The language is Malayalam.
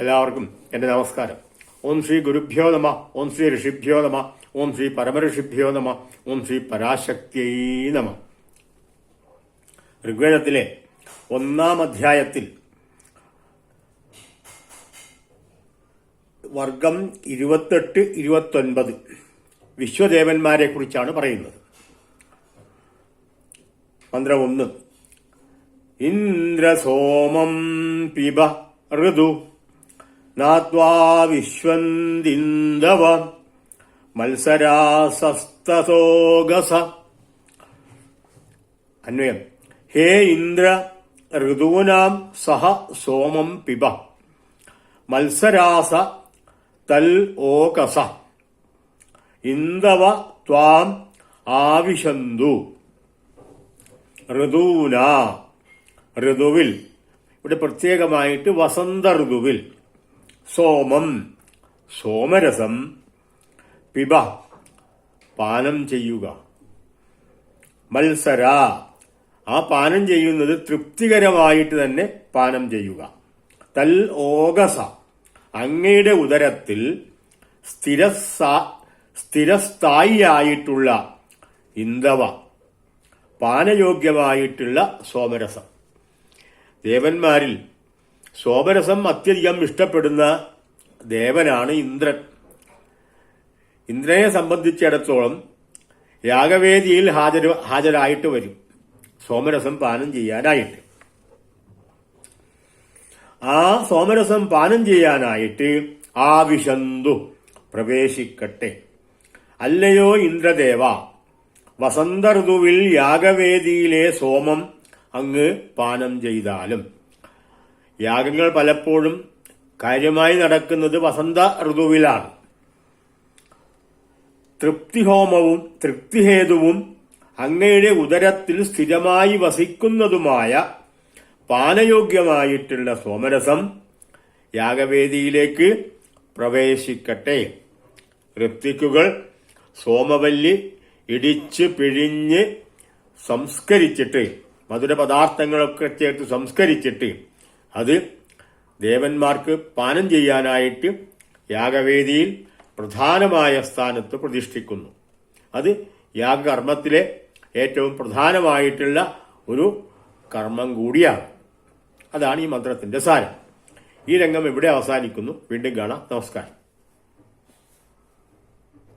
എല്ലാവർക്കും എൻ്റെ നമസ്കാരം. ഓം ശ്രീ ഗുരുഭ്യോ നമ, ഓം ശ്രീ ഋഷിഭ്യോ നമ, ഓം ശ്രീ പരമഋഷിഭ്യോ നമ, ഓം ശ്രീ പരാശക്തിയൈ നമ. ഋഗ്വേദത്തിലെ 1-ാം അധ്യായത്തിൽ വർഗം 28-29 വിശ്വദേവന്മാരെ കുറിച്ചാണ് പറയുന്നത്. മന്ത്രം 1. ഇന്ദ്രസോമം പിബ ഋതു നാത്വാ വിശ്വന്തിന്ദവ മത്സരാസസ്തസോഗസ. അന്വയം: ഹേ ഇന്ദ്ര, ഋതൂനാം സഹ സോമം പിബ മത്സരാസ തൽ ഓകസ ഇന്ദവ ത്വാം ആവിശന്തു. ഋതൂന, ഋതുവിൽ, ഇവിടെ പ്രത്യേകമായിട്ട് വസന്ത ഋതുവിൽ, സോമം, സോമരസം, പിബ, പാനം ചെയ്യുക, മത്സര, ആ പാനം ചെയ്യുന്നത് തൃപ്തികരമായിട്ട് തന്നെ പാനം ചെയ്യുക, തൽ ഓകസ, അങ്ങയുടെ ഉദരത്തിൽ സ്ഥിരസ്ഥായിയായിട്ടുള്ള ഇന്ദവ, പാനയോഗ്യമായിട്ടുള്ള സോമരസം. ദേവന്മാരിൽ സോമരസം അത്യധികം ഇഷ്ടപ്പെടുന്ന ദേവനാണ് ഇന്ദ്രൻ. ഇന്ദ്രനെ സംബന്ധിച്ചിടത്തോളം യാഗവേദിയിൽ ഹാജരായിട്ട് വരും സോമരസം പാനം ചെയ്യാനായിട്ട്. ആ സോമരസം പാനം ചെയ്യാനായിട്ട് ആവിശന്തു, പ്രവേശിക്കട്ടെ. അല്ലയോ ഇന്ദ്രദേവ, വസന്ത ഋതുവിൽ യാഗവേദിയിലെ സോമം അങ്ങ് പാനം ചെയ്താലും. യാഗങ്ങൾ പലപ്പോഴും കാര്യമായി നടക്കുന്നത് വസന്ത ഋതുവിലാണ്. തൃപ്തിഹോമവും തൃപ്തിഹേതുവും അങ്ങയുടെ ഉദരത്തിൽ സ്ഥിരമായി വസിക്കുന്നതുമായ പാനയോഗ്യമായിട്ടുള്ള സോമരസം യാഗവേദിയിലേക്ക് പ്രവേശിക്കട്ടെ. ഋത്വിക്കുകൾ സോമവല്ലി ഇടിച്ച് പിഴിഞ്ഞ് സംസ്കരിച്ചിട്ട്, മധുരപദാർത്ഥങ്ങളൊക്കെ ചേർത്ത് സംസ്കരിച്ചിട്ട് അത് ദേവന്മാർക്ക് പാനം ചെയ്യാനായിട്ട് യാഗവേദിയിൽ പ്രധാനമായ സ്ഥാനത്ത് പ്രതിഷ്ഠിക്കുന്നു. അത് യാഗകർമ്മത്തിലെ ഏറ്റവും പ്രധാനമായിട്ടുള്ള ഒരു കർമ്മം കൂടിയാണ്. അതാണ് ഈ മന്ത്രത്തിന്റെ സാരം. ഈ രംഗം ഇവിടെ അവസാനിക്കുന്നു. വീണ്ടും കാണാം. നമസ്കാരം.